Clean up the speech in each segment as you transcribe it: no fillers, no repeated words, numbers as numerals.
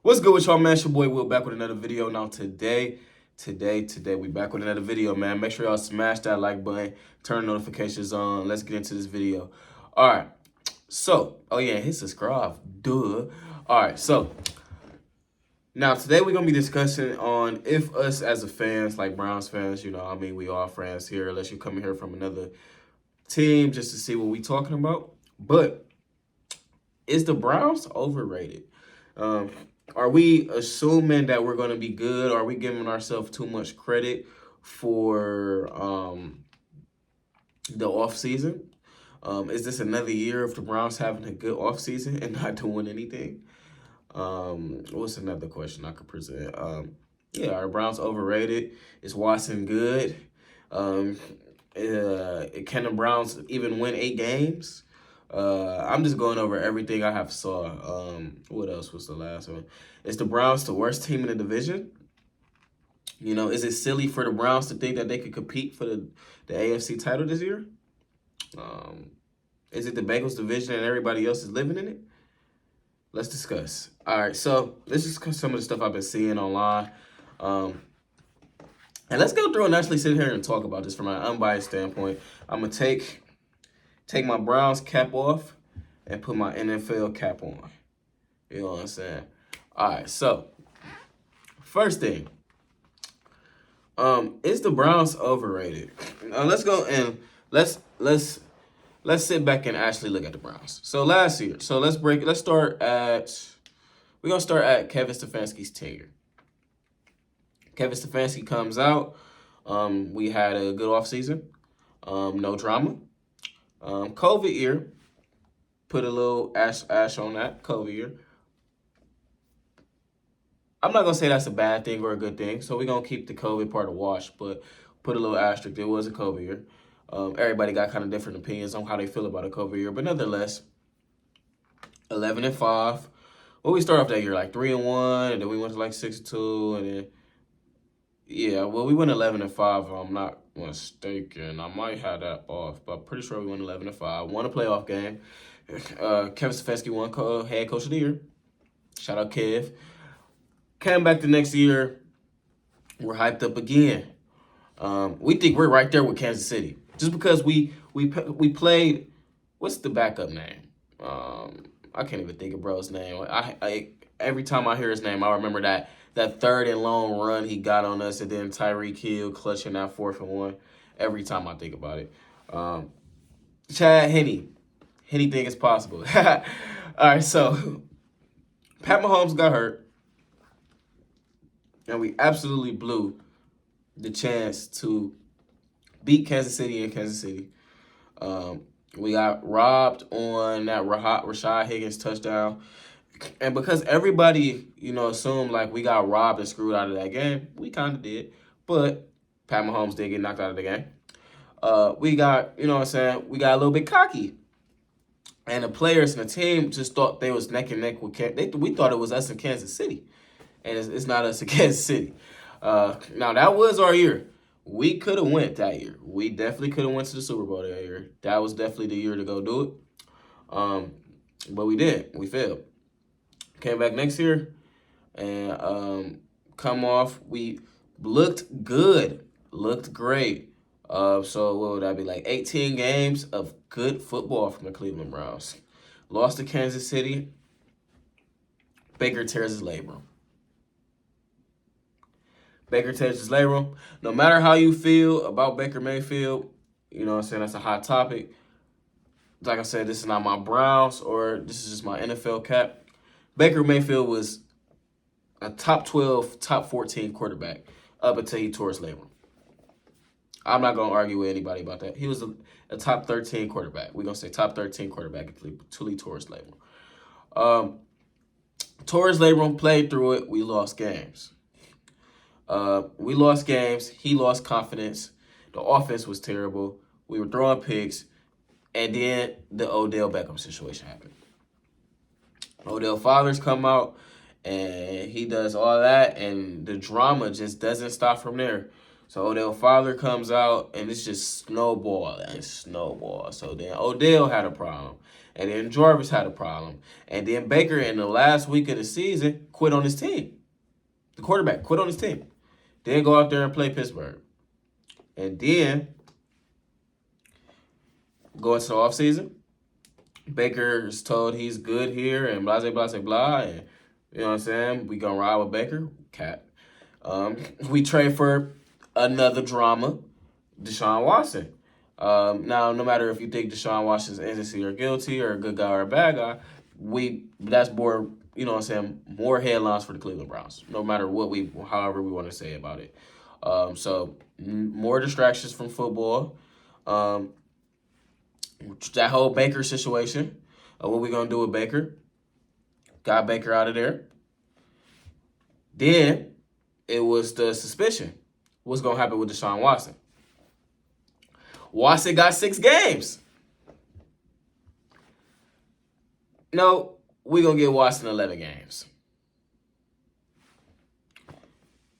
What's good with y'all, man? It's your boy Will back with another video. Now today, we back with another video, man. Make sure y'all smash that like button, turn notifications on. Let's get into this video. All right. So, oh yeah, hit subscribe. Duh. All right. So now today we're gonna be discussing on if us as a fans, like Browns fans, we all friends here, unless you come here from another team just to see what we talking about. But is the Browns overrated? Are we assuming that we're going to be good? Are we giving ourselves too much credit for the offseason? Is this another year of the Browns having a good offseason and not doing anything? What's another question I could present? Are Browns overrated? Is Watson good? Can the Browns even win 8 games? I'm just going over everything I have saw. What else was the last one? Is the Browns the worst team in the division? Is it silly for the Browns to think that they could compete for the AFC title this year? Is it the Bengals division and everybody else is living in it? Let's discuss. All right, so let's discuss some of the stuff I've been seeing online. And let's go through and actually sit here and talk about this from an unbiased standpoint. I'm going to take my Browns cap off and put my NFL cap on. You know what I'm saying? All right, so first thing, is the Browns overrated? Let's go and let's sit back and actually look at the Browns. So last year, we're gonna start at Kevin Stefanski's tenure. Kevin Stefanski comes out. We had a good offseason. No drama. COVID year, put a little ash on that COVID year. I'm not going to say that's a bad thing or a good thing, so we're going to keep the COVID part a wash, but put a little asterisk. It was a COVID year. Everybody got kind of different opinions on how they feel about a COVID year, but nonetheless, 11-5. Well, we started off that year like 3-1, and then we went to like 6-2, and then we went 11-5. If I'm not mistaken, I might have that off, but I'm pretty sure we went 11-5. Won a playoff game. Kevin Stefanski won head coach of the year. Shout out Kev. Came back the next year. We're hyped up again. We think we're right there with Kansas City, just because we played. What's the backup name? I can't even think of bro's name. I every time I hear his name, I remember that 3rd and long run he got on us, and then Tyreek Hill clutching that 4th and 1. Every time I think about it, Chad Henne, anything is possible. All right, so Pat Mahomes got hurt. And we absolutely blew the chance to beat Kansas City in Kansas City. We got robbed on that Rashad Higgins touchdown. And because everybody, assumed like we got robbed and screwed out of that game, we kind of did. But Pat Mahomes did get knocked out of the game. We got, we got a little bit cocky. And the players and the team just thought they was neck and neck with we thought it was us in Kansas City. And it's not us in Kansas City. Now, that was our year. We could have went that year. We definitely could have went to the Super Bowl that year. That was definitely the year to go do it. But we didn't. We failed. Came back next year and come off. We looked good. Looked great. So what would that be, like 18 games of good football from the Cleveland Browns. Lost to Kansas City. Baker tears his labrum. Baker tears his labrum. No matter how you feel about Baker Mayfield, that's a hot topic. Like I said, this is not my Browns or this is just my NFL cap. Baker Mayfield was a top 12, top 14 quarterback up until he tore his labrum. I'm not going to argue with anybody about that. He was a top 13 quarterback. We're going to say top 13 quarterback until he tore his labrum. Tore his labrum, played through it. We lost games. We lost games. He lost confidence. The offense was terrible. We were throwing picks. And then the Odell Beckham situation happened. Odell fathers come out, and he does all that, and the drama just doesn't stop from there. So Odell father comes out, and it's just snowball and snowball. So then Odell had a problem, and then Jarvis had a problem, and then Baker in the last week of the season quit on his team. The quarterback quit on his team. Then go out there and play Pittsburgh, and then go into the offseason. Baker is told he's good here and blah, blah, blah, blah. And you know what I'm saying? We going to ride with Baker. Cat. We trade for another drama, Deshaun Watson. Now, no matter if you think Deshaun Watson's innocent or guilty or a good guy or a bad guy, that's more, you know what I'm saying, more headlines for the Cleveland Browns, no matter however we want to say about it. So more distractions from football. That whole Baker situation. What we gonna do with Baker? Got Baker out of there. Then it was the suspicion. What's gonna happen with Deshaun Watson? Watson got 6 games. No, we gonna get Watson 11 games.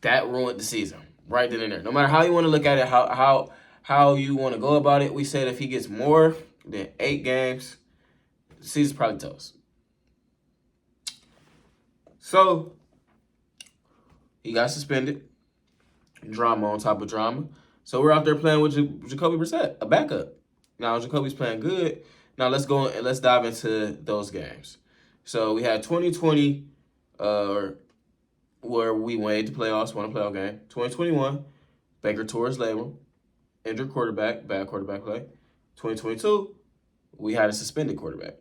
That ruined the season right then and there. No matter how you want to look at it, how you want to go about it, we said if he gets more than 8 games, the season's probably toast. So he got suspended. Drama on top of drama. So we're out there playing with Jacoby Brissett, a backup. Now Jacoby's playing good. Now let's go and let's dive into those games. So we had 2020, where we made the playoffs, won a playoff game. 2021, Baker tore his labrum, injured quarterback, bad quarterback play. 2022, we had a suspended quarterback.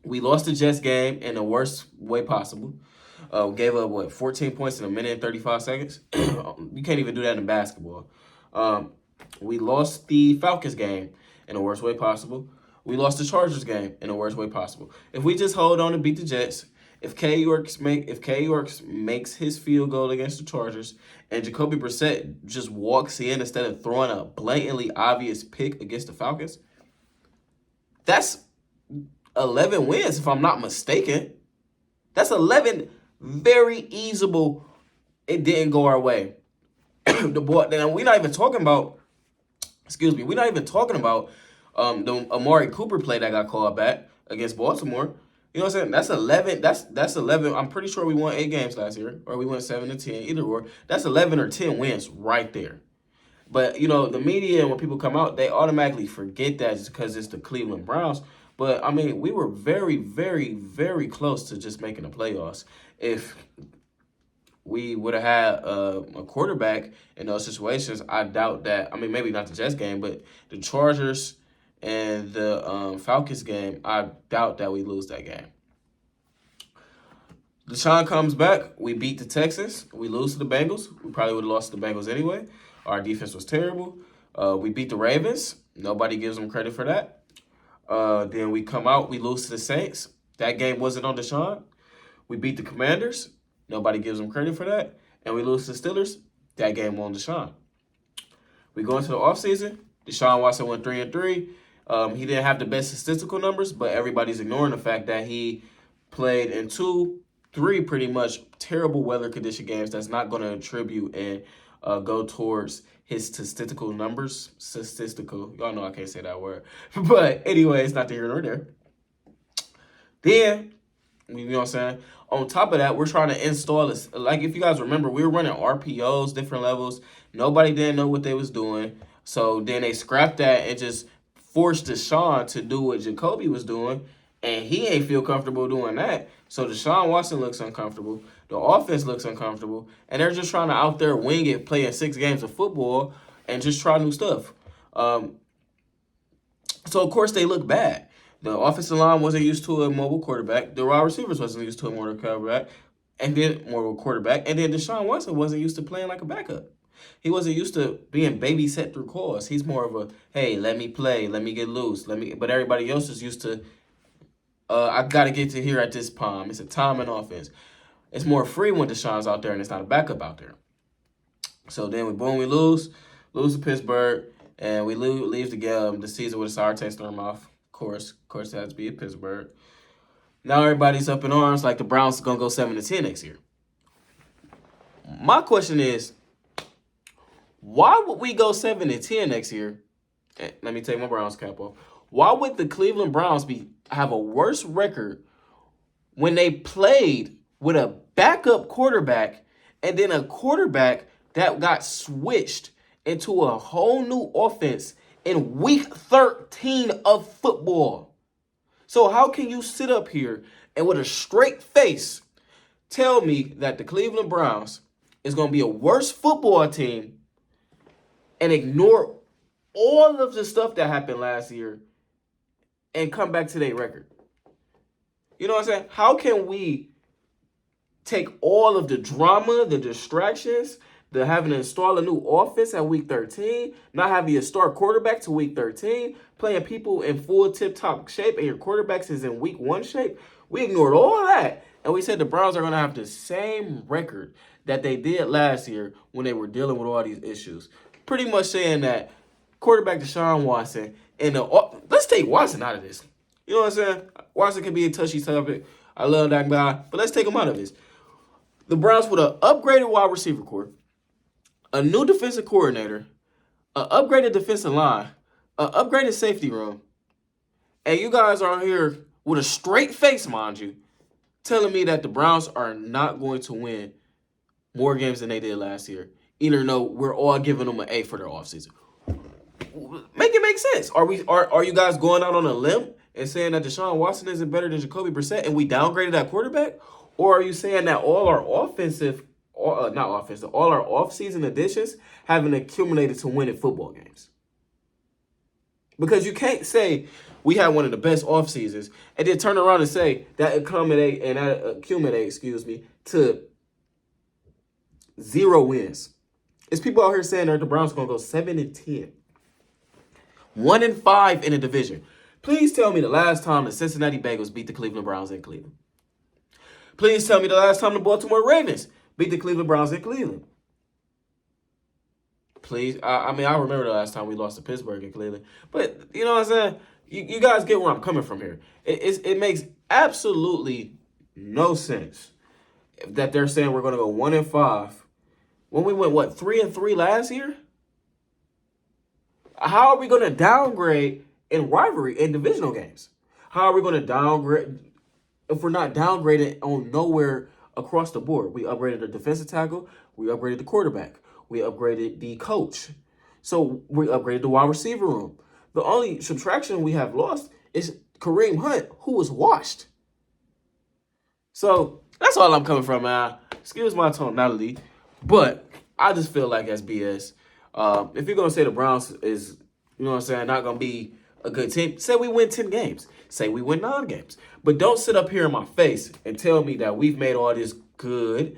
We lost the Jets game in the worst way possible. Gave up, 14 points in a minute and 35 seconds? You can't even do that in basketball. We lost the Falcons game in the worst way possible. We lost the Chargers game in the worst way possible. If we just hold on and beat the Jets, if K. Yorks makes his field goal against the Chargers and Jacoby Brissett just walks in instead of throwing a blatantly obvious pick against the Falcons, that's 11 wins, if I'm not mistaken. That's 11 very easable. It didn't go our way. The we're not even talking about. We're not even talking about the Amari Cooper play that got called back against Baltimore. You know what I'm saying? That's 11. That's 11. I'm pretty sure we won 8 games last year, or we went 7-10, either or. That's 11 or 10 wins right there. But the media, when people come out, they automatically forget that just because it's the Cleveland Browns. But I mean, we were very, very, very close to just making the playoffs. If we would have had a quarterback in those situations, I doubt that. I mean, maybe not the Jets game, but the Chargers and the Falcons game, I doubt that we lose that game. Deshaun comes back. We beat the Texans. We lose to the Bengals. We probably would have lost to the Bengals anyway. Our defense was terrible. We beat the Ravens. Nobody gives them credit for that. Then we come out. We lose to the Saints. That game wasn't on Deshaun. We beat the Commanders. Nobody gives them credit for that. And we lose to the Steelers. That game on Deshaun. We go into the offseason. Deshaun Watson went 3-3. He didn't have the best statistical numbers, but everybody's ignoring the fact that he played in 2-3 pretty much terrible weather condition games that's not going to attribute and go towards his statistical numbers. Statistical. Y'all know I can't say that word. But anyway, it's not here nor there. Then, you know what I'm saying? On top of that, we're trying to install this. Like, if you guys remember, we were running RPOs, different levels. Nobody didn't know what they was doing. So then they scrapped that and just forced Deshaun to do what Jacoby was doing. And he ain't feel comfortable doing that. So Deshaun Watson looks uncomfortable. The offense looks uncomfortable. And they're just trying to out there wing it, playing 6 games of football, and just try new stuff. So, of course, they look bad. The offensive line wasn't used to a mobile quarterback. The wide receivers wasn't used to a mobile quarterback. And then Deshaun Watson wasn't used to playing like a backup. He wasn't used to being babysat through calls. He's more of a, hey, let me play, let me get loose, but everybody else is used to, I got to get to here at this time. It's a time and offense. It's more free when Deshaun's out there and it's not a backup out there. So then we lose to Pittsburgh, and we leave the season with a sour taste in our mouth. Of course, it has to be at Pittsburgh. Now everybody's up in arms like the Browns are going to go 7-10 next year. My question is, Why would we go 7-10 next year? Let me take my Browns cap off. Why would the Cleveland Browns have a worse record when they played with a backup quarterback and then a quarterback that got switched into a whole new offense in week 13 of football? So how can you sit up here and with a straight face tell me that the Cleveland Browns is going to be a worse football team and ignore all of the stuff that happened last year and come back to their record? You know what I'm saying? How can we take all of the drama, the distractions, the having to install a new offense at week 13, not having a start quarterback to week 13, playing people in full tip-top shape, and your quarterbacks is in week 1 shape? We ignored all that, and we said the Browns are going to have the same record that they did last year when they were dealing with all these issues. Pretty much saying that quarterback Deshaun Watson, and let's take Watson out of this. You know what I'm saying? Watson can be a touchy topic. I love that guy, but let's take him out of this. The Browns with an upgraded wide receiver core, a new defensive coordinator, an upgraded defensive line, an upgraded safety room, and you guys are here with a straight face, mind you, telling me that the Browns are not going to win more games than they did last year, even though we're all giving them an A for their offseason. Make it make sense. Are you guys going out on a limb and saying that Deshaun Watson isn't better than Jacoby Brissett and we downgraded that quarterback? Or are you saying that all our all our off-season additions haven't accumulated to winning football games? Because you can't say we had one of the best off seasons and then turn around and say that accumulate, to 0 wins. It's people out here saying that the Browns are going to go 7-10. 1-5 in the division. Please tell me the last time the Cincinnati Bengals beat the Cleveland Browns in Cleveland. Please tell me the last time the Baltimore Ravens beat the Cleveland Browns in Cleveland. Please. I remember the last time we lost to Pittsburgh in Cleveland. But, you know what I'm saying? You guys get where I'm coming from here. It makes absolutely no sense that they're saying we're going to go 1-5 when we went, 3-3 last year? How are we going to downgrade in rivalry in divisional games? How are we going to downgrade if we're not downgraded on nowhere across the board? We upgraded the defensive tackle. We upgraded the quarterback. We upgraded the coach. So we upgraded the wide receiver room. The only subtraction we have lost is Kareem Hunt, who was washed. So that's all I'm coming from, man. Excuse my tonality, but I just feel like that's BS. If you're going to say the Browns is, you know what I'm saying, not going to be a good team, say we win 10 games. Say we win 9 games. But don't sit up here in my face and tell me that we've made all this good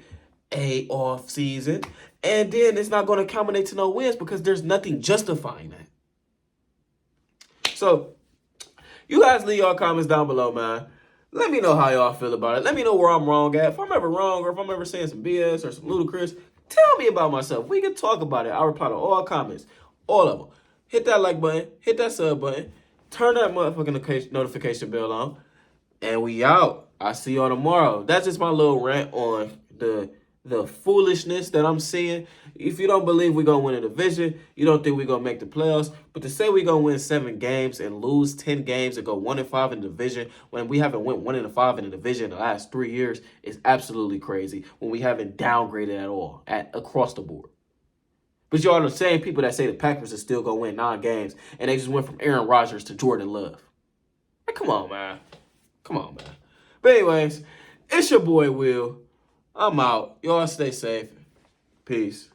off season and then it's not going to culminate to no wins because there's nothing justifying that. So you guys leave your comments down below, man. Let me know how y'all feel about it. Let me know where I'm wrong at. If I'm ever wrong or if I'm ever saying some BS or some ludicrous, tell me about myself. We can talk about it. I reply to all comments, all of them. Hit that like button. Hit that sub button. Turn that motherfucking notification bell on. And we out. I'll see y'all tomorrow. That's just my little rant on the foolishness that I'm seeing. If you don't believe we're going to win a division, you don't think we're going to make the playoffs, but to say we're going to win 7 games and lose 10 games and go 1-5 in the division when we haven't went 1-5 in the division in the last 3 years is absolutely crazy when we haven't downgraded at all across the board. But y'all are the same people that say the Packers are still going to win 9 games and they just went from Aaron Rodgers to Jordan Love. Hey, come on, man. Come on, man. But anyways, it's your boy Will. I'm out. Y'all stay safe. Peace.